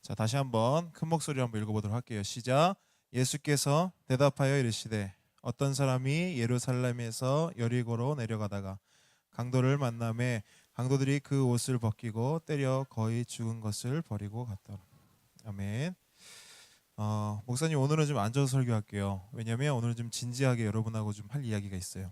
자, 다시 한번 큰 목소리로 한번 읽어보도록 할게요. 시작. 예수께서 대답하여 이르시되 어떤 사람이 예루살렘에서 여리고로 내려가다가 강도를 만나매 강도들이 그 옷을 벗기고 때려 거의 죽은 것을 버리고 갔더라. 아멘. 목사님 오늘은 좀 앉아서 설교할게요. 왜냐하면 오늘은 좀 진지하게 여러분하고 좀 할 이야기가 있어요.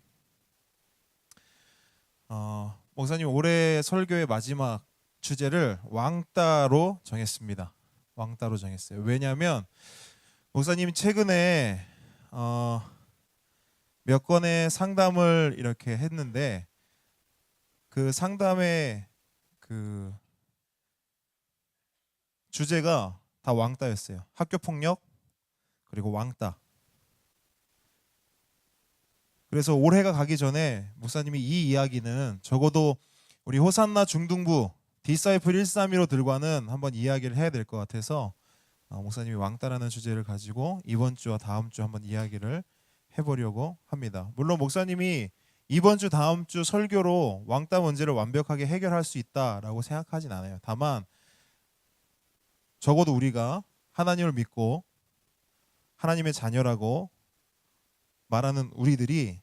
목사님 올해 설교의 마지막 주제를 왕따로 정했습니다. 왕따로 정했어요. 왜냐하면 목사님이 최근에 몇 건의 상담을 이렇게 했는데 그 상담의 그 주제가 다 왕따였어요. 학교 폭력 그리고 왕따. 그래서 올해가 가기 전에 목사님이 이 이야기는 적어도 우리 호산나 중등부 디사이플 132로 들과는 한번 이야기를 해야 될 것 같아서 목사님이 왕따라는 주제를 가지고 이번 주와 다음 주 한번 이야기를 해보려고 합니다. 물론 목사님이 이번 주 다음 주 설교로 왕따 문제를 완벽하게 해결할 수 있다라고 생각하진 않아요. 다만 적어도 우리가 하나님을 믿고 하나님의 자녀라고 말하는 우리들이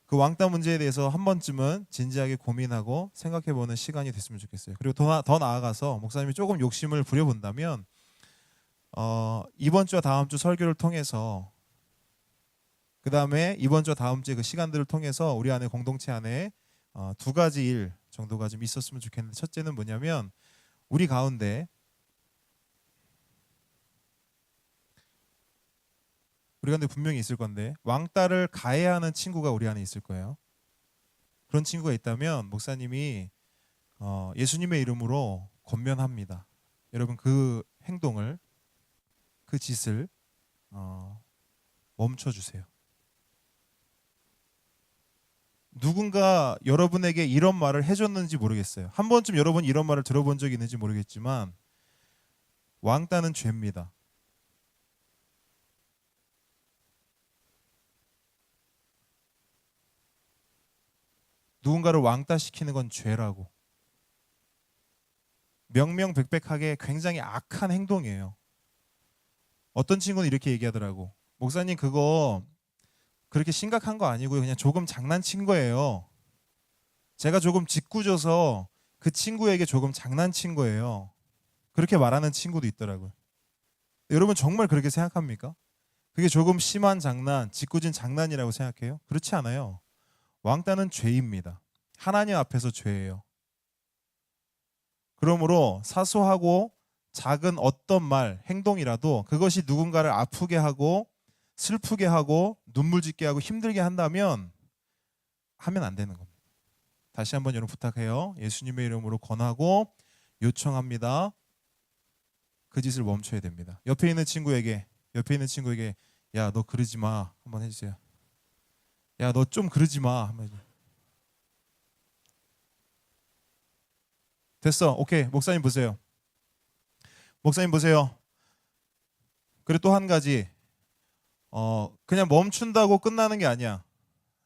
그 왕따 문제에 대해서 한 번쯤은 진지하게 고민하고 생각해보는 시간이 됐으면 좋겠어요. 그리고 더 나아가서 목사님이 조금 욕심을 부려본다면 이번 주와 다음 주 설교를 통해서 그 다음에 이번 주와 다음 주의 그 시간들을 통해서 우리 안에 공동체 안에 두 가지 일 정도가 좀 있었으면 좋겠는데, 첫째는 뭐냐면 우리 가운데 분명히 있을 건데 왕따를 가해하는 친구가 우리 안에 있을 거예요. 그런 친구가 있다면 목사님이 예수님의 이름으로 권면합니다. 여러분 그 행동을, 그 짓을 멈춰주세요. 누군가 여러분에게 이런 말을 해줬는지 모르겠어요. 한 번쯤 여러분 이런 말을 들어본 적이 있는지 모르겠지만 왕따는 죄입니다. 누군가를 왕따시키는 건 죄라고. 명명백백하게 굉장히 악한 행동이에요. 어떤 친구는 이렇게 얘기하더라고. 목사님 그거 그렇게 심각한 거 아니고요. 그냥 조금 장난친 거예요. 제가 조금 짓궂어서 그 친구에게 조금 장난친 거예요. 그렇게 말하는 친구도 있더라고요. 여러분 정말 그렇게 생각합니까? 그게 조금 심한 장난, 짓궂은 장난이라고 생각해요? 그렇지 않아요. 왕따는 죄입니다. 하나님 앞에서 죄예요. 그러므로 사소하고 작은 어떤 말, 행동이라도 그것이 누군가를 아프게 하고 슬프게 하고 눈물 짓게 하고 힘들게 한다면 하면 안 되는 겁니다. 다시 한번 여러분 부탁해요. 예수님의 이름으로 권하고 요청합니다. 그 짓을 멈춰야 됩니다. 옆에 있는 친구에게 야, 너 그러지 마 한번 해주세요. 야, 너 좀 그러지 마 한번 해주세요. 됐어. 오케이. 목사님 보세요. 그리고 또 한 가지. 그냥 멈춘다고 끝나는 게 아니야.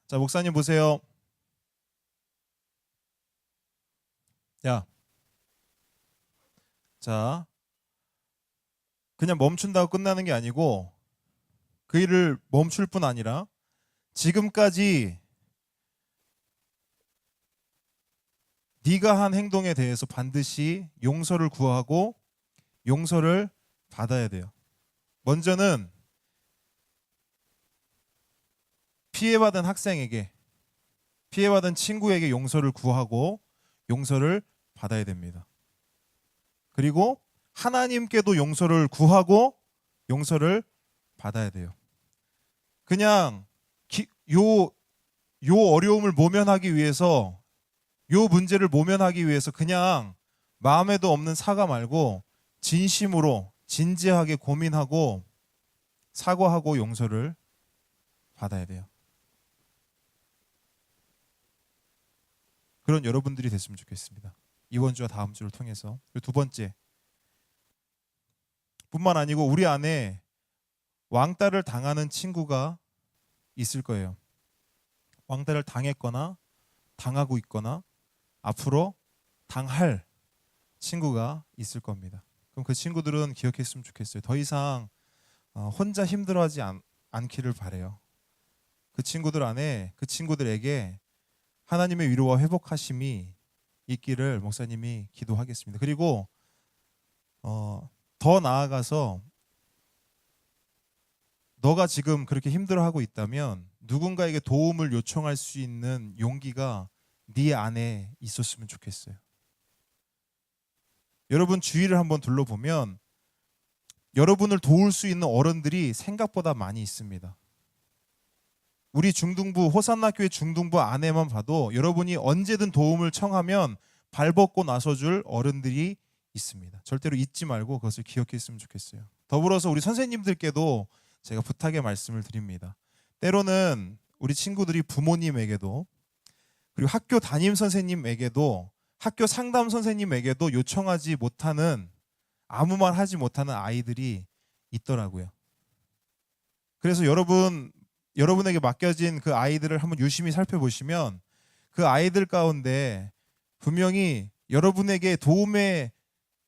자, 목사님 보세요. 야. 자. 그냥 멈춘다고 끝나는 게 아니고 그 일을 멈출 뿐 아니라 지금까지 네가 한 행동에 대해서 반드시 용서를 구하고 용서를 받아야 돼요. 먼저는 피해받은 학생에게, 피해받은 친구에게 용서를 구하고 용서를 받아야 됩니다. 그리고 하나님께도 용서를 구하고 용서를 받아야 돼요. 그냥 요 어려움을 모면하기 위해서, 요 문제를 모면하기 위해서 그냥 마음에도 없는 사과 말고 진심으로 진지하게 고민하고 사과하고 용서를 받아야 돼요. 그런 여러분들이 됐으면 좋겠습니다. 이번 주와 다음 주를 통해서. 그리고 두 번째, 뿐만 아니고 우리 안에 왕따를 당하는 친구가 있을 거예요. 왕따를 당했거나 당하고 있거나 앞으로 당할 친구가 있을 겁니다. 그럼 그 친구들은 기억했으면 좋겠어요. 더 이상 혼자 힘들어하지 않기를 바래요. 그 친구들 안에, 그 친구들에게 하나님의 위로와 회복하심이 있기를 목사님이 기도하겠습니다. 그리고 더 나아가서 너가 지금 그렇게 힘들어하고 있다면 누군가에게 도움을 요청할 수 있는 용기가 네 안에 있었으면 좋겠어요. 여러분 주위를 한번 둘러보면 여러분을 도울 수 있는 어른들이 생각보다 많이 있습니다. 우리 중등부, 호산나 교회 중등부 안에만 봐도 여러분이 언제든 도움을 청하면 발벗고 나서줄 어른들이 있습니다. 절대로 잊지 말고 그것을 기억했으면 좋겠어요. 더불어서 우리 선생님들께도 제가 부탁의 말씀을 드립니다. 때로는 우리 친구들이 부모님에게도 그리고 학교 담임 선생님에게도 학교 상담 선생님에게도 요청하지 못하는 아무 말 하지 못하는 아이들이 있더라고요. 그래서 여러분에게 맡겨진 그 아이들을 한번 유심히 살펴보시면 그 아이들 가운데 분명히 여러분에게 도움의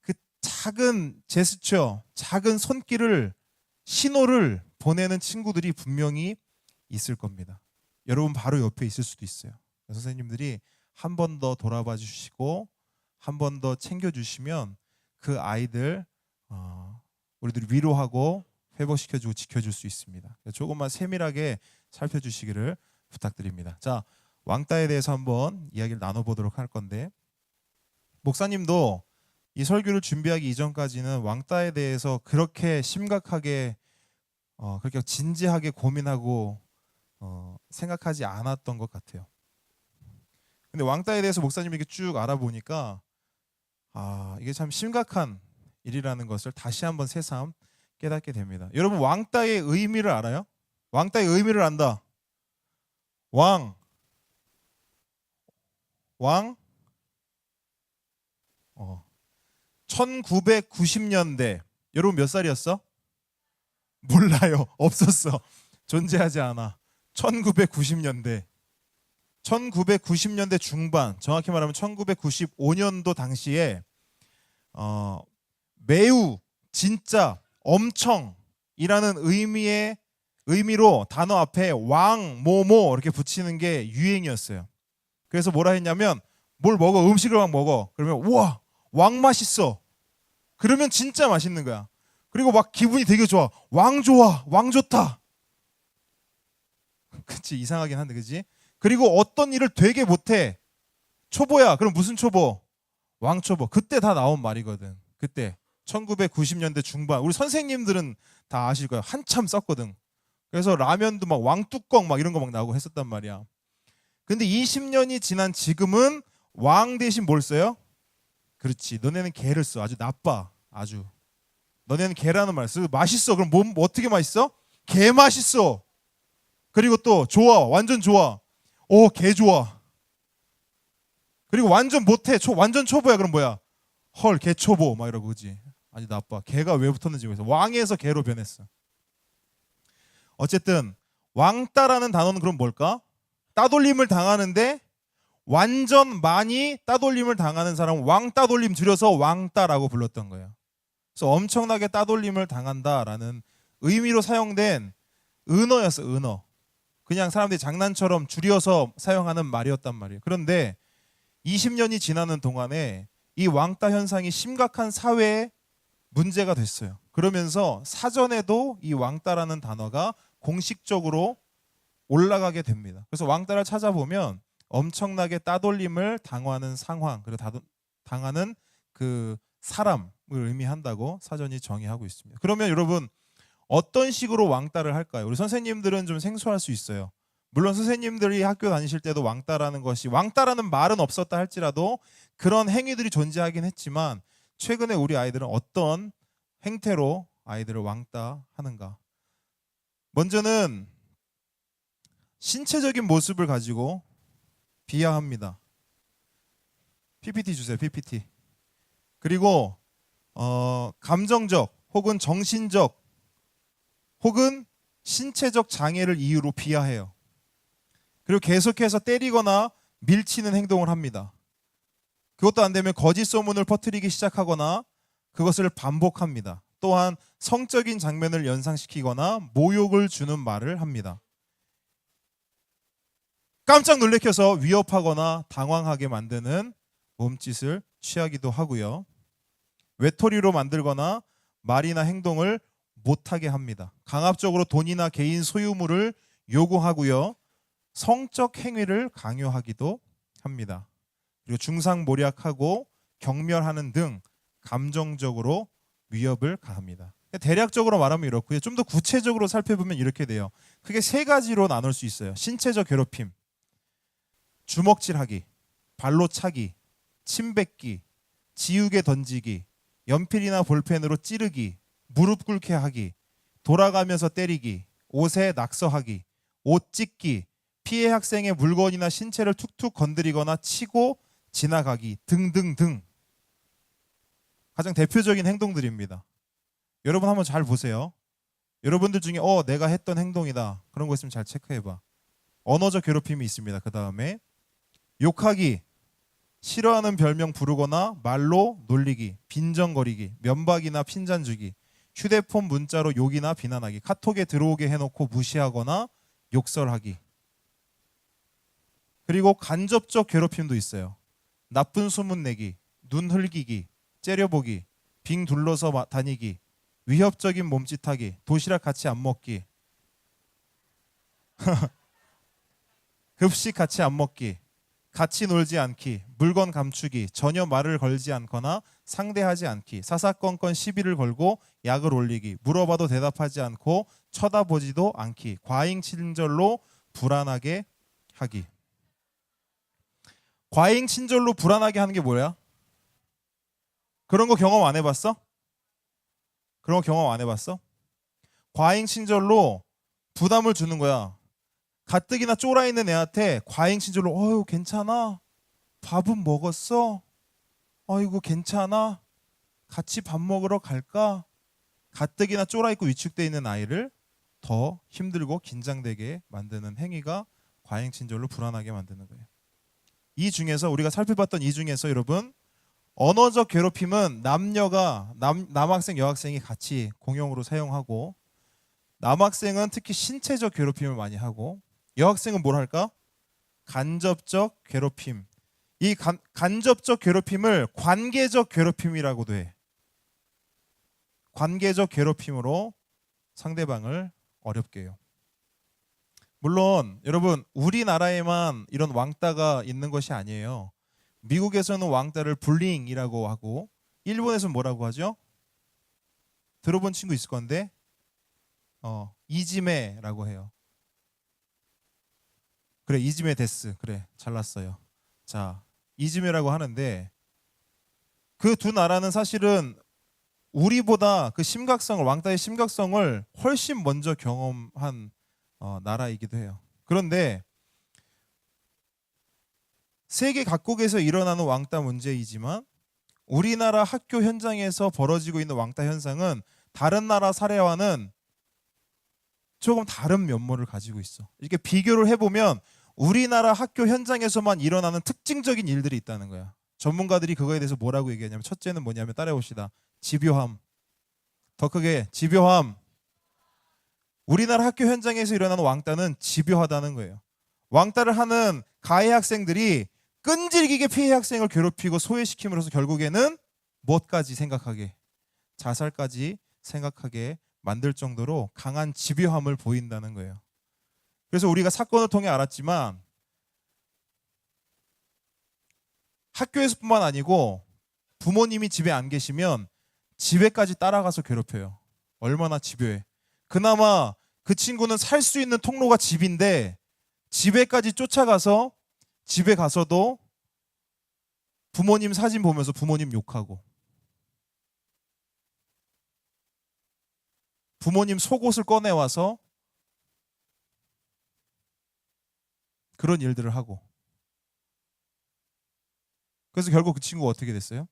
그 작은 제스처, 작은 손길을 신호를 보내는 친구들이 분명히 있을 겁니다. 여러분 바로 옆에 있을 수도 있어요. 선생님들이 한 번 더 돌아봐 주시고 한 번 더 챙겨주시면 그 아이들 우리들이 위로하고 회복시켜주고 지켜줄 수 있습니다. 조금만 세밀하게 살펴주시기를 부탁드립니다. 자, 왕따에 대해서 한번 이야기를 나눠보도록 할 건데 목사님도 이 설교를 준비하기 이전까지는 왕따에 대해서 그렇게 심각하게 그렇게 진지하게 고민하고 생각하지 않았던 것 같아요. 근데 왕따에 대해서 목사님이 이렇게 쭉 알아보니까 이게 참 심각한 일이라는 것을 다시 한번 새삼 깨닫게 됩니다. 여러분 왕따의 의미를 알아요? 왕따의 의미를 안다. 왕 1990년대 여러분 몇 살이었어? 몰라요. 없었어. 존재하지 않아. 1990년대 중반, 정확히 말하면 1995년도 당시에 매우, 진짜, 엄청이라는 의미로 단어 앞에 왕, 뭐뭐 이렇게 붙이는 게 유행이었어요. 그래서 뭐라 했냐면 뭘 먹어, 음식을 막 먹어. 그러면 우와, 왕 맛있어. 그러면 진짜 맛있는 거야. 그리고 막 기분이 되게 좋아. 왕 좋아, 왕 좋다. 그치, 이상하긴 한데, 그치? 그리고 어떤 일을 되게 못해. 초보야. 그럼 무슨 초보? 왕초보. 그때 다 나온 말이거든. 그때 1990년대 중반. 우리 선생님들은 다 아실 거야. 한참 썼거든. 그래서 라면도 막 왕뚜껑 막 이런 거 막 나오고 했었단 말이야. 근데 20년이 지난 지금은 왕 대신 뭘 써요? 그렇지. 너네는 개를 써. 아주 나빠. 아주. 너네는 개라는 말 써. 맛있어. 그럼 뭐 어떻게 맛있어? 개 맛있어. 그리고 또 좋아. 완전 좋아. 오, 개 좋아. 그리고 완전 못해. 완전 초보야. 그럼 뭐야? 헐, 개 초보. 막 이러고, 그지? 아주 나빠. 개가 왜 붙었는지 모르겠어. 왕에서 개로 변했어. 어쨌든 왕따라는 단어는 그럼 뭘까? 따돌림을 당하는데 완전 많이 따돌림을 당하는 사람은 왕따돌림 줄여서 왕따라고 불렀던 거예요. 그래서 엄청나게 따돌림을 당한다라는 의미로 사용된 은어였어. 은어. 그냥 사람들이 장난처럼 줄여서 사용하는 말이었단 말이에요. 그런데 20년이 지나는 동안에 이 왕따 현상이 심각한 사회의 문제가 됐어요. 그러면서 사전에도 이 왕따라는 단어가 공식적으로 올라가게 됩니다. 그래서 왕따를 찾아보면 엄청나게 따돌림을 당하는 상황, 그리고 당하는 그 사람을 의미한다고 사전이 정의하고 있습니다. 그러면 여러분 어떤 식으로 왕따를 할까요? 우리 선생님들은 좀 생소할 수 있어요. 물론 선생님들이 학교 다니실 때도 왕따라는 말은 없었다 할지라도 그런 행위들이 존재하긴 했지만 최근에 우리 아이들은 어떤 행태로 아이들을 왕따하는가? 먼저는 신체적인 모습을 가지고 비하합니다. PPT 주세요. PPT. 그리고 감정적 혹은 정신적 혹은 신체적 장애를 이유로 비하해요. 그리고 계속해서 때리거나 밀치는 행동을 합니다. 그것도 안 되면 거짓 소문을 퍼뜨리기 시작하거나 그것을 반복합니다. 또한 성적인 장면을 연상시키거나 모욕을 주는 말을 합니다. 깜짝 놀래켜서 위협하거나 당황하게 만드는 몸짓을 취하기도 하고요. 외톨이로 만들거나 말이나 행동을 못하게 합니다. 강압적으로 돈이나 개인 소유물을 요구하고요. 성적 행위를 강요하기도 합니다. 그리고 중상모략하고 경멸하는 등 감정적으로 위협을 가합니다. 대략적으로 말하면 이렇고요. 좀 더 구체적으로 살펴보면 이렇게 돼요. 크게 세 가지로 나눌 수 있어요. 신체적 괴롭힘, 주먹질하기, 발로 차기, 침 뱉기, 지우개 던지기, 연필이나 볼펜으로 찌르기, 무릎 꿇게 하기, 돌아가면서 때리기, 옷에 낙서하기, 옷 찢기, 피해 학생의 물건이나 신체를 툭툭 건드리거나 치고 지나가기 등등등 가장 대표적인 행동들입니다. 여러분 한번 잘 보세요. 여러분들 중에 내가 했던 행동이다. 그런 거 있으면 잘 체크해봐. 언어적 괴롭힘이 있습니다. 그 다음에 욕하기, 싫어하는 별명 부르거나 말로 놀리기, 빈정거리기, 면박이나 핀잔 주기, 휴대폰 문자로 욕이나 비난하기, 카톡에 들어오게 해놓고 무시하거나 욕설하기. 그리고 간접적 괴롭힘도 있어요. 나쁜 소문 내기, 눈 흘기기, 째려보기, 빙 둘러서 다니기, 위협적인 몸짓하기, 도시락 같이 안 먹기, 급식 같이 안 먹기, 같이 놀지 않기, 물건 감추기, 전혀 말을 걸지 않거나 상대하지 않기, 사사건건 시비를 걸고 약을 올리기, 물어봐도 대답하지 않고 쳐다보지도 않기, 과잉 친절로 불안하게 하기. 과잉 친절로 불안하게 하는 게 뭐야? 그런 거 경험 안 해봤어? 그런 거 경험 안 해봤어? 과잉 친절로 부담을 주는 거야. 가뜩이나 쫄아 있는 애한테 과잉 친절로 어휴 괜찮아? 밥은 먹었어? 아이고 괜찮아? 같이 밥 먹으러 갈까? 가뜩이나 쫄아 있고 위축돼 있는 아이를 더 힘들고 긴장되게 만드는 행위가 과잉 친절로 불안하게 만드는 거예요. 이 중에서 우리가 살펴봤던 이 중에서 여러분 언어적 괴롭힘은 남학생 여학생이 같이 공용으로 사용하고 남학생은 특히 신체적 괴롭힘을 많이 하고 여학생은 뭘 할까? 간접적 괴롭힘. 이 간접적 괴롭힘을 관계적 괴롭힘이라고도 해. 관계적 괴롭힘으로 상대방을 어렵게 해요. 물론 여러분 우리나라에만 이런 왕따가 있는 것이 아니에요. 미국에서는 왕따를 불링이라고 하고 일본에서는 뭐라고 하죠? 들어본 친구 있을 건데 이지메라고 해요. 그래 이지메 데스. 그래 잘났어요. 자 이지메라고 하는데 그 두 나라는 사실은 우리보다 그 심각성을 왕따의 심각성을 훨씬 먼저 경험한 나라이기도 해요. 그런데 세계 각국에서 일어나는 왕따 문제이지만 우리나라 학교 현장에서 벌어지고 있는 왕따 현상은 다른 나라 사례와는 조금 다른 면모를 가지고 있어. 이렇게 비교를 해보면 우리나라 학교 현장에서만 일어나는 특징적인 일들이 있다는 거야. 전문가들이 그거에 대해서 뭐라고 얘기하냐면 첫째는 뭐냐면 따라해봅시다. 집요함. 더 크게 집요함. 우리나라 학교 현장에서 일어나는 왕따는 집요하다는 거예요. 왕따를 하는 가해 학생들이 끈질기게 피해 학생을 괴롭히고 소외시킴으로써 결국에는 무엇까지 생각하게? 자살까지 생각하게 만들 정도로 강한 집요함을 보인다는 거예요. 그래서 우리가 사건을 통해 알았지만 학교에서뿐만 아니고 부모님이 집에 안 계시면 집에까지 따라가서 괴롭혀요. 얼마나 집요해. 그나마 그 친구는 살 수 있는 통로가 집인데 집에까지 쫓아가서 집에 가서도 부모님 사진 보면서 부모님 욕하고 부모님 속옷을 꺼내와서 그런 일들을 하고 그래서 결국 그 친구가 어떻게 됐어요?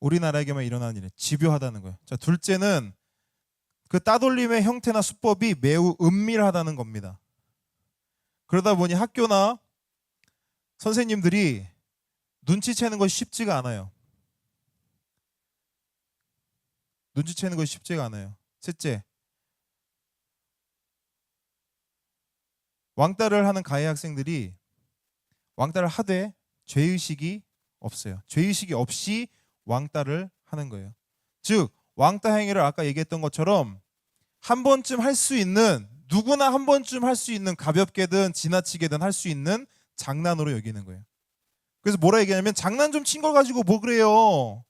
우리나라에게만 일어나는 일이에요. 집요하다는 거예요. 자, 둘째는 그 따돌림의 형태나 수법이 매우 은밀하다는 겁니다. 그러다 보니 학교나 선생님들이 눈치채는 것이 쉽지가 않아요. 눈치채는 것이 쉽지가 않아요. 셋째, 왕따를 하는 가해 학생들이 왕따를 하되 죄의식이 없어요. 죄의식이 없이 왕따를 하는 거예요. 즉 왕따 행위를 아까 얘기했던 것처럼 한 번쯤 할 수 있는, 누구나 한 번쯤 할 수 있는, 가볍게든 지나치게든 할 수 있는 장난으로 여기는 거예요. 그래서 뭐라 얘기하냐면 장난 좀 친 걸 가지고 뭐 그래요.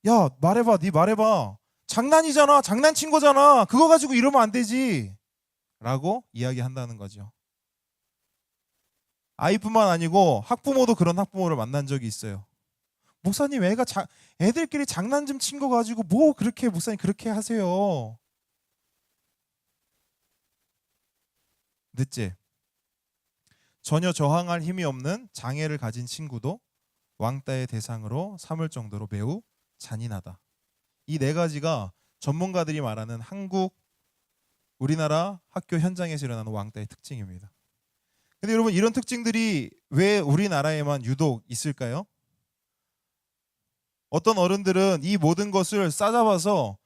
야 말해봐, 네 말해봐. 장난이잖아, 장난친 거잖아. 그거 가지고 이러면 안 되지 라고 이야기한다는 거죠. 아이뿐만 아니고 학부모도 그런 학부모를 만난 적이 있어요. 목사님 애들끼리 장난 좀 친 거 가지고 뭐 그렇게 목사님 그렇게 하세요. 넷째, 전혀 저항할 힘이 없는 장애를 가진 친구도 왕따의 대상으로 삼을 정도로 매우 잔인하다. 이 네 가지가 전문가들이 말하는 우리나라 학교 현장에서 일어나는 왕따의 특징입니다. 근데 여러분, 이런 특징들이 왜 우리나라에만 유독 있을까요? 어떤 어른들은 이 모든 것을 싸잡아서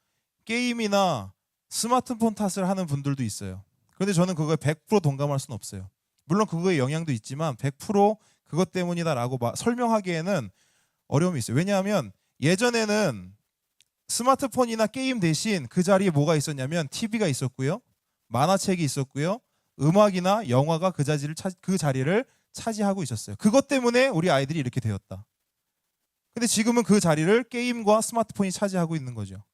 게임이나 스마트폰 탓을 하는 분들도 있어요. 그런데 저는 그거에 100% 동감할 수는 없어요. 물론 그거에 영향도 있지만 100% 그것 때문이다라고 설명하기에는 어려움이 있어요. 왜냐하면 예전에는 스마트폰이나 게임 대신 그 자리에 뭐가 있었냐면 TV가 있었고요, 만화책이 있었고요, 음악이나 영화가 그 자리를 차지하고 있었어요. 그것 때문에 우리 아이들이 이렇게 되었다. 근데 지금은 그 자리를 게임과 스마트폰이 차지하고 있는 거죠.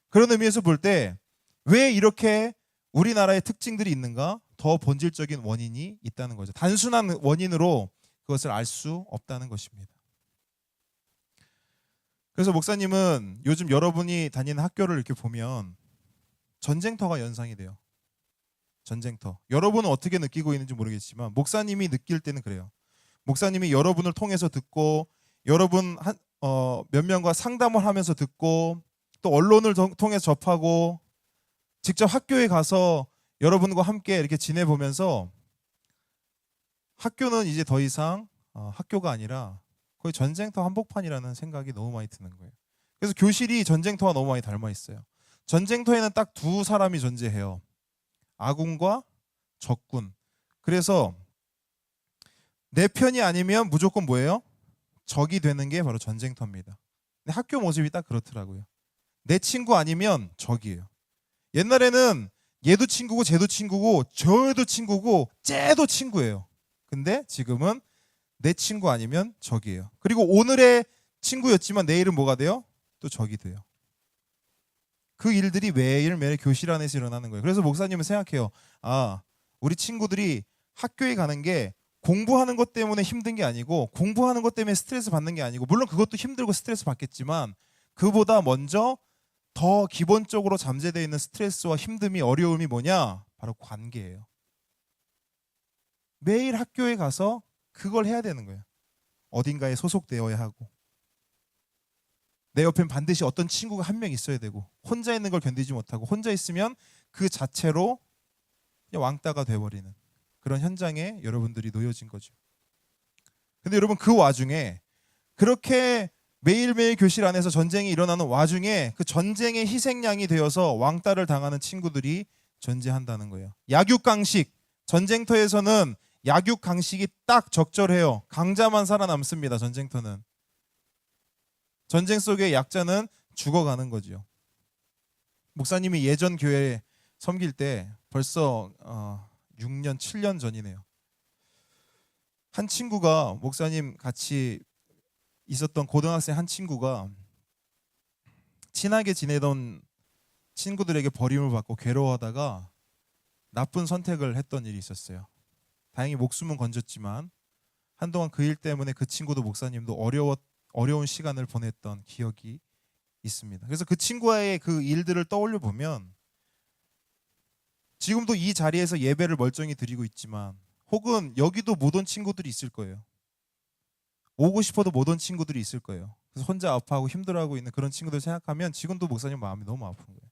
그런 의미에서 볼 때 왜 이렇게 우리나라의 특징들이 있는가? 더 본질적인 원인이 있다는 거죠. 단순한 원인으로 그것을 알 수 없다는 것입니다. 그래서 목사님은 요즘 여러분이 다니는 학교를 이렇게 보면 전쟁터가 연상이 돼요. 전쟁터. 여러분은 어떻게 느끼고 있는지 모르겠지만 목사님이 느낄 때는 그래요. 목사님이 여러분을 통해서 듣고, 여러분 몇 명과 상담을 하면서 듣고, 또 언론을 통해서 접하고, 직접 학교에 가서 여러분과 함께 이렇게 지내보면서 학교는 이제 더 이상 학교가 아니라 거의 전쟁터 한복판이라는 생각이 너무 많이 드는 거예요. 그래서 교실이 전쟁터와 너무 많이 닮아 있어요. 전쟁터에는 딱 두 사람이 존재해요. 아군과 적군. 그래서 내 편이 아니면 무조건 뭐예요? 적이 되는 게 바로 전쟁터입니다. 근데 학교 모습이 딱 그렇더라고요. 내 친구 아니면 적이에요. 옛날에는 얘도 친구고 쟤도 친구고 저도 친구고 쟤도 친구예요. 근데 지금은 내 친구 아니면 적이에요. 그리고 오늘의 친구였지만 내일은 뭐가 돼요? 또 적이 돼요. 그 일들이 매일매일 교실 안에서 일어나는 거예요. 그래서 목사님은 생각해요. 우리 친구들이 학교에 가는 게 공부하는 것 때문에 힘든 게 아니고, 공부하는 것 때문에 스트레스 받는 게 아니고, 물론 그것도 힘들고 스트레스 받겠지만 그보다 먼저 더 기본적으로 잠재되어 있는 스트레스와 힘듦이, 어려움이 뭐냐? 바로 관계예요. 매일 학교에 가서 그걸 해야 되는 거예요. 어딘가에 소속되어야 하고, 내 옆엔 반드시 어떤 친구가 한 명 있어야 되고, 혼자 있는 걸 견디지 못하고 혼자 있으면 그 자체로 왕따가 돼버리는 그런 현장에 여러분들이 놓여진 거죠. 근데 여러분, 그 와중에 그렇게 매일매일 교실 안에서 전쟁이 일어나는 와중에 그 전쟁의 희생양이 되어서 왕따를 당하는 친구들이 존재한다는 거예요. 약육강식. 전쟁터에서는 약육강식이 딱 적절해요. 강자만 살아남습니다. 전쟁터는. 전쟁 속의 약자는 죽어가는 거죠. 목사님이 예전 교회 섬길 때 벌써 6년, 7년 전이네요. 한 친구가, 목사님 같이 있었던 고등학생 한 친구가 친하게 지내던 친구들에게 버림을 받고 괴로워하다가 나쁜 선택을 했던 일이 있었어요. 다행히 목숨은 건졌지만 한동안 그 일 때문에 그 친구도 목사님도 어려운 시간을 보냈던 기억이 있습니다. 그래서 그 친구와의 그 일들을 떠올려 보면 지금도 이 자리에서 예배를 멀쩡히 드리고 있지만, 혹은 여기도 못 온 친구들이 있을 거예요. 오고 싶어도 못 온 친구들이 있을 거예요. 그래서 혼자 아파하고 힘들어하고 있는 그런 친구들 생각하면 지금도 목사님 마음이 너무 아픈 거예요.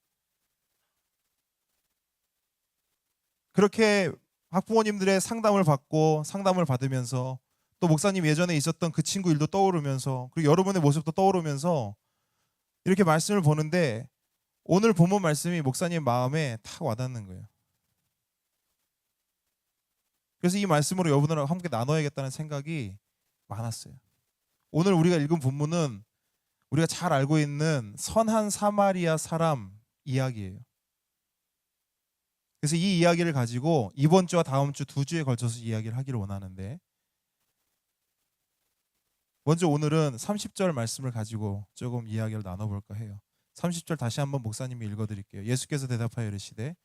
그렇게 학부모님들의 상담을 받고 상담을 받으면서 또 목사님 예전에 있었던 그 친구 일도 떠오르면서 그리고 여러분의 모습도 떠오르면서 이렇게 말씀을 보는데 오늘 본문 말씀이 목사님 마음에 탁 와닿는 거예요. 그래서 이 말씀으로 여러분들하고 함께 나눠야겠다는 생각이 많았어요. 오늘 우리가 읽은 본문은 우리가 잘 알고 있는 선한 사마리아 사람 이야기예요. 그래서 이 이야기를 가지고 이번 주와 다음 주 두 주에 걸쳐서 이야기를 하기를 원하는데 먼저 오늘은 30절 말씀을 가지고 조금 이야기를 나눠볼까 해요. 30절 다시 한번 목사님이 읽어드릴게요. 예수께서 대답하여 이르시되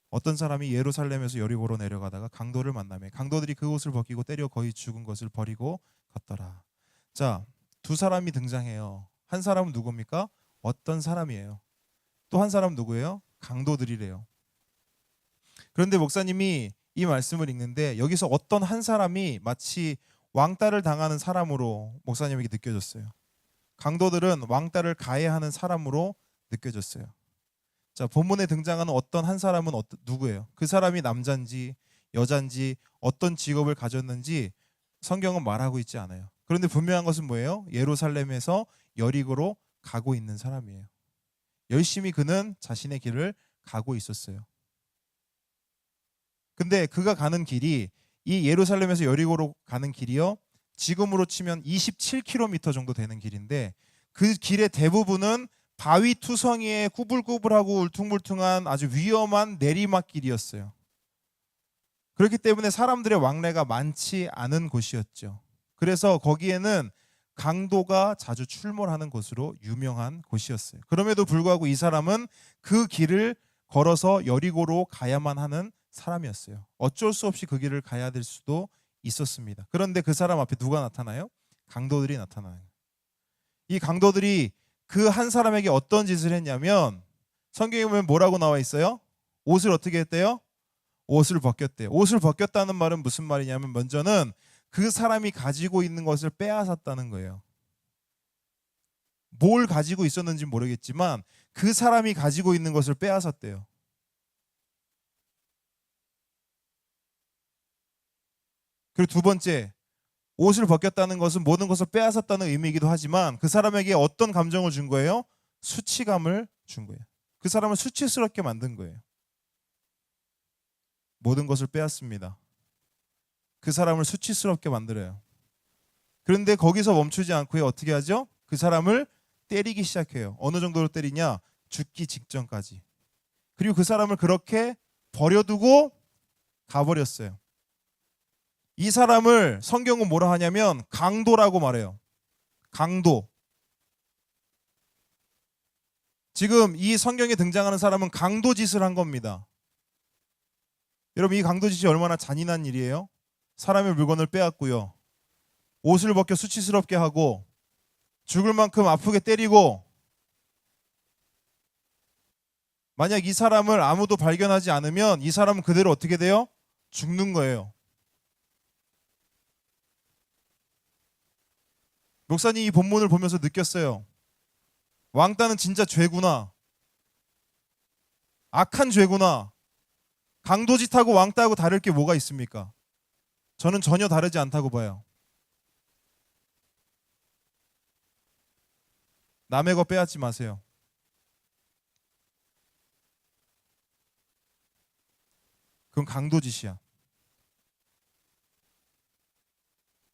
어떤 사람이 예루살렘에서 여리고로 내려가다가 강도를 만나매 강도들이 그 옷을 벗기고 때려 거의 죽은 것을 버리고 갔더라. 자, 두 사람이 등장해요. 한 사람은 누굽니까? 어떤 사람이에요. 또 한 사람 누구예요? 강도들이래요. 그런데 목사님이 이 말씀을 읽는데 여기서 어떤 한 사람이 마치 왕따를 당하는 사람으로 목사님에게 느껴졌어요. 강도들은 왕따를 가해하는 사람으로 느껴졌어요. 자, 본문에 등장하는 어떤 한 사람은 누구예요? 그 사람이 남자인지 여자인지 어떤 직업을 가졌는지 성경은 말하고 있지 않아요. 그런데 분명한 것은 뭐예요? 예루살렘에서 여리고로 가고 있는 사람이에요. 열심히 그는 자신의 길을 가고 있었어요. 근데 그가 가는 길이 이 예루살렘에서 여리고로 가는 길이요. 지금으로 치면 27km 정도 되는 길인데 그 길의 대부분은 바위 투성이에 구불구불하고 울퉁불퉁한 아주 위험한 내리막길이었어요. 그렇기 때문에 사람들의 왕래가 많지 않은 곳이었죠. 그래서 거기에는 강도가 자주 출몰하는 곳으로 유명한 곳이었어요. 그럼에도 불구하고 이 사람은 그 길을 걸어서 여리고로 가야만 하는 사람이었어요. 어쩔 수 없이 그 길을 가야 될 수도 있었습니다. 그런데 그 사람 앞에 누가 나타나요? 강도들이 나타나요. 이 강도들이 그 한 사람에게 어떤 짓을 했냐면 성경에 보면 뭐라고 나와 있어요? 옷을 어떻게 했대요? 옷을 벗겼대요. 옷을 벗겼다는 말은 무슨 말이냐면 먼저는 그 사람이 가지고 있는 것을 빼앗았다는 거예요. 뭘 가지고 있었는지 모르겠지만 그 사람이 가지고 있는 것을 빼앗았대요. 그리고 두 번째, 옷을 벗겼다는 것은 모든 것을 빼앗았다는 의미이기도 하지만 그 사람에게 어떤 감정을 준 거예요? 수치감을 준 거예요. 그 사람을 수치스럽게 만든 거예요. 모든 것을 빼앗습니다. 그 사람을 수치스럽게 만들어요. 그런데 거기서 멈추지 않고요. 어떻게 하죠? 그 사람을 때리기 시작해요. 어느 정도로 때리냐? 죽기 직전까지. 그리고 그 사람을 그렇게 버려두고 가버렸어요. 이 사람을 성경은 뭐라 하냐면 강도라고 말해요. 강도. 지금 이 성경에 등장하는 사람은 강도 짓을 한 겁니다. 여러분 이 강도 짓이 얼마나 잔인한 일이에요? 사람의 물건을 빼앗고요. 옷을 벗겨 수치스럽게 하고 죽을 만큼 아프게 때리고 만약 이 사람을 아무도 발견하지 않으면 이 사람은 그대로 어떻게 돼요? 죽는 거예요. 목사님이 이 본문을 보면서 느꼈어요. 왕따는 진짜 죄구나. 악한 죄구나. 강도짓하고 왕따하고 다를 게 뭐가 있습니까? 저는 전혀 다르지 않다고 봐요. 남의 거 빼앗지 마세요. 그건 강도짓이야.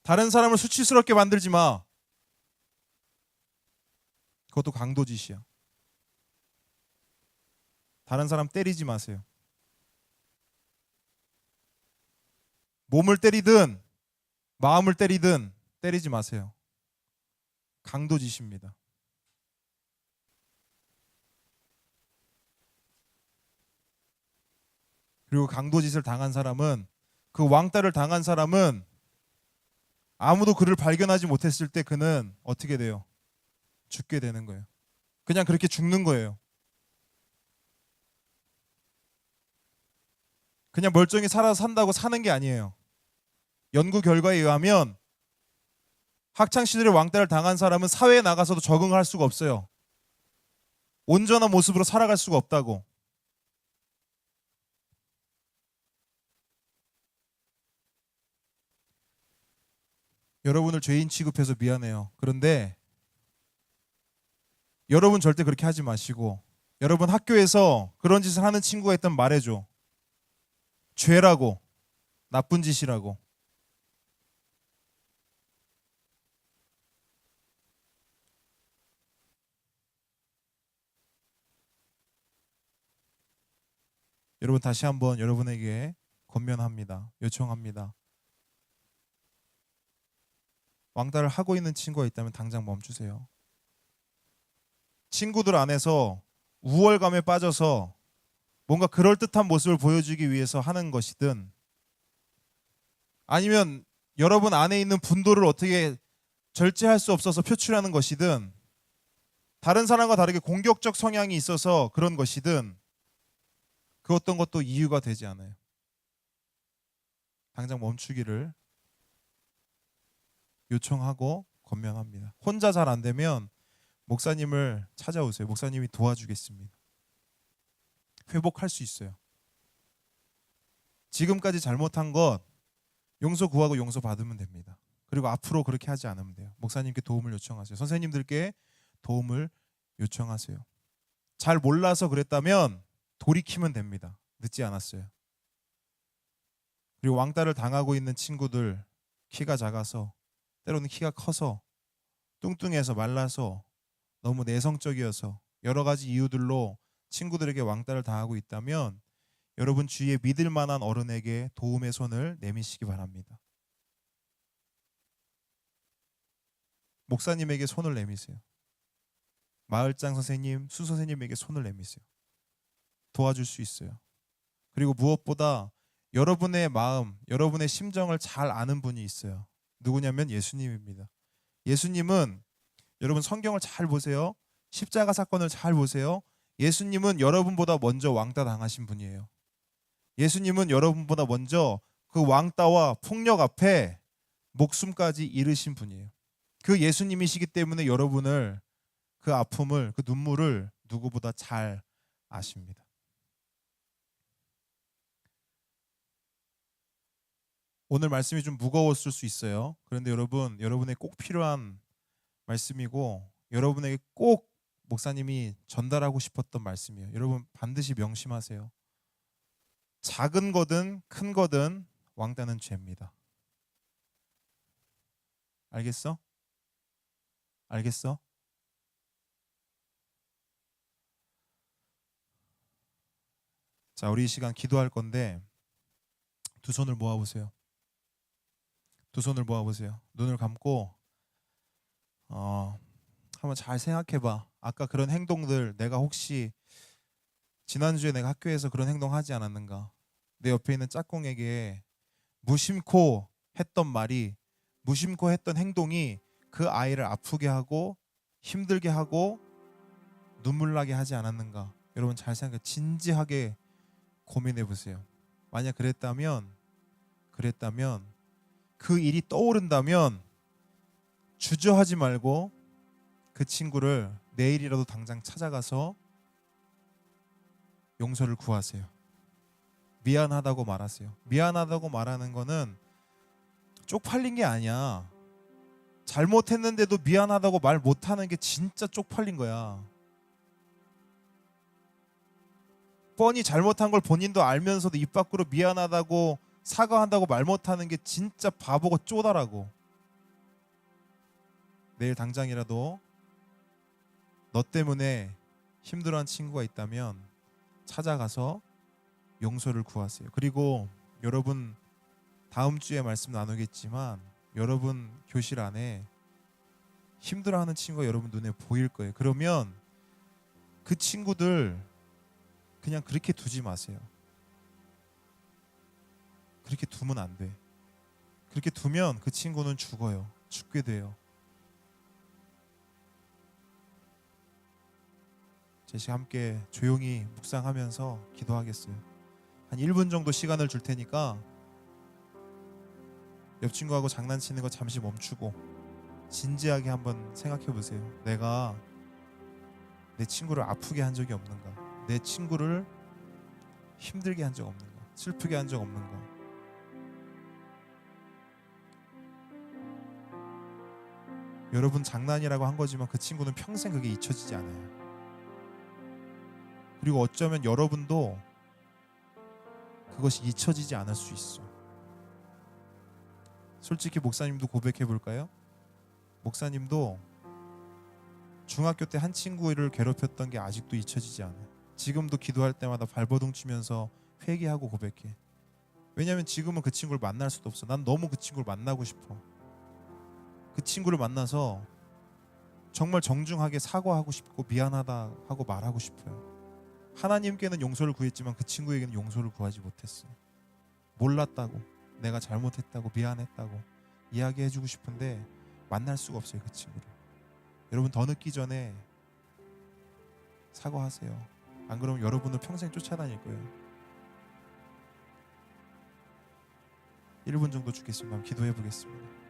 다른 사람을 수치스럽게 만들지 마. 그것도 강도짓이야. 다른 사람 때리지 마세요. 몸을 때리든 마음을 때리든 때리지 마세요. 강도짓입니다. 그리고 강도짓을 당한 사람은 그 왕따를 당한 사람은 아무도 그를 발견하지 못했을 때 그는 어떻게 돼요? 죽게 되는 거예요. 그냥 그렇게 죽는 거예요. 그냥 멀쩡히 살아서 산다고 사는 게 아니에요. 연구 결과에 의하면 학창 시절에 왕따를 당한 사람은 사회에 나가서도 적응할 수가 없어요. 온전한 모습으로 살아갈 수가 없다고. 여러분을 죄인 취급해서 미안해요. 그런데 여러분 절대 그렇게 하지 마시고, 여러분 학교에서 그런 짓을 하는 친구가 있다면 말해줘. 죄라고, 나쁜 짓이라고. 여러분 다시 한번 여러분에게 권면합니다. 요청합니다. 왕따를 하고 있는 친구가 있다면 당장 멈추세요. 친구들 안에서 우월감에 빠져서 뭔가 그럴듯한 모습을 보여주기 위해서 하는 것이든, 아니면 여러분 안에 있는 분도를 어떻게 절제할 수 없어서 표출하는 것이든, 다른 사람과 다르게 공격적 성향이 있어서 그런 것이든, 그 어떤 것도 이유가 되지 않아요. 당장 멈추기를 요청하고 권면합니다. 혼자 잘 안 되면 목사님을 찾아오세요. 목사님이 도와주겠습니다. 회복할 수 있어요. 지금까지 잘못한 것 용서 구하고 용서 받으면 됩니다. 그리고 앞으로 그렇게 하지 않으면 돼요. 목사님께 도움을 요청하세요. 선생님들께 도움을 요청하세요. 잘 몰라서 그랬다면 돌이키면 됩니다. 늦지 않았어요. 그리고 왕따를 당하고 있는 친구들, 키가 작아서, 때로는 키가 커서, 뚱뚱해서, 말라서, 너무 내성적이어서 여러 가지 이유들로 친구들에게 왕따를 당하고 있다면 여러분 주위에 믿을 만한 어른에게 도움의 손을 내미시기 바랍니다. 목사님에게 손을 내미세요. 마을장 선생님, 수 선생님에게 손을 내미세요. 도와줄 수 있어요. 그리고 무엇보다 여러분의 마음, 여러분의 심정을 잘 아는 분이 있어요. 누구냐면 예수님입니다. 예수님은, 여러분 성경을 잘 보세요. 십자가 사건을 잘 보세요. 예수님은 여러분보다 먼저 왕따 당하신 분이에요. 예수님은 여러분보다 먼저 그 왕따와 폭력 앞에 목숨까지 잃으신 분이에요. 그 예수님이시기 때문에 여러분을, 그 아픔을, 그 눈물을 누구보다 잘 아십니다. 오늘 말씀이 좀 무거웠을 수 있어요. 그런데 여러분, 여러분의 꼭 필요한 말씀이고, 여러분에게 꼭 목사님이 전달하고 싶었던 말씀이에요. 여러분 반드시 명심하세요. 작은 거든 큰 거든 왕따는 죄입니다. 알겠어? 알겠어? 자, 우리 이 시간 기도할 건데 두 손을 모아보세요. 두 손을 모아보세요. 눈을 감고 한번 잘 생각해봐. 아까 그런 행동들, 내가 혹시 지난주에 내가 학교에서 그런 행동하지 않았는가? 내 옆에 있는 짝꿍에게 무심코 했던 말이, 무심코 했던 행동이 그 아이를 아프게 하고 힘들게 하고 눈물 나게 하지 않았는가? 여러분 잘 생각해, 진지하게 고민해 보세요. 만약 그랬다면 그 일이 떠오른다면 주저하지 말고 그 친구를 내일이라도 당장 찾아가서 용서를 구하세요. 미안하다고 말하세요. 미안하다고 말하는 거는 쪽팔린 게 아니야. 잘못했는데도 미안하다고 말 못하는 게 진짜 쪽팔린 거야. 뻔히 잘못한 걸 본인도 알면서도 입 밖으로 미안하다고 사과한다고 말 못하는 게 진짜 바보고 쪼다라고. 내일 당장이라도 너 때문에 힘들어한 친구가 있다면 찾아가서 용서를 구하세요. 그리고 여러분 다음 주에 말씀 나누겠지만 여러분 교실 안에 힘들어하는 친구가 여러분 눈에 보일 거예요. 그러면 그 친구들 그냥 그렇게 두지 마세요. 그렇게 두면 안 돼. 그렇게 두면 그 친구는 죽어요. 죽게 돼요. 제시 함께 조용히 묵상하면서 기도하겠어요. 한 1분 정도 시간을 줄 테니까 옆 친구하고 장난치는 거 잠시 멈추고 진지하게 한번 생각해 보세요. 내가 내 친구를 아프게 한 적이 없는가? 내 친구를 힘들게 한 적 없는가? 슬프게 한 적 없는가? 여러분 장난이라고 한 거지만 그 친구는 평생 그게 잊혀지지 않아요. 그리고 어쩌면 여러분도 그것이 잊혀지지 않을 수 있어. 솔직히 목사님도 고백해 볼까요? 목사님도 중학교 때 한 친구를 괴롭혔던 게 아직도 잊혀지지 않아요. 지금도 기도할 때마다 발버둥 치면서 회개하고 고백해. 왜냐하면 지금은 그 친구를 만날 수도 없어. 난 너무 그 친구를 만나고 싶어. 그 친구를 만나서 정말 정중하게 사과하고 싶고 미안하다 하고 말하고 싶어요. 하나님께는 용서를 구했지만 그 친구에게는 용서를 구하지 못했어. 몰랐다고, 내가 잘못했다고, 미안했다고 이야기해주고 싶은데 만날 수가 없어요, 그 친구를. 여러분 더 늦기 전에 사과하세요. 안 그러면 여러분을 평생 쫓아다닐 거예요. 1분 정도 주겠습니다. 기도해 보겠습니다.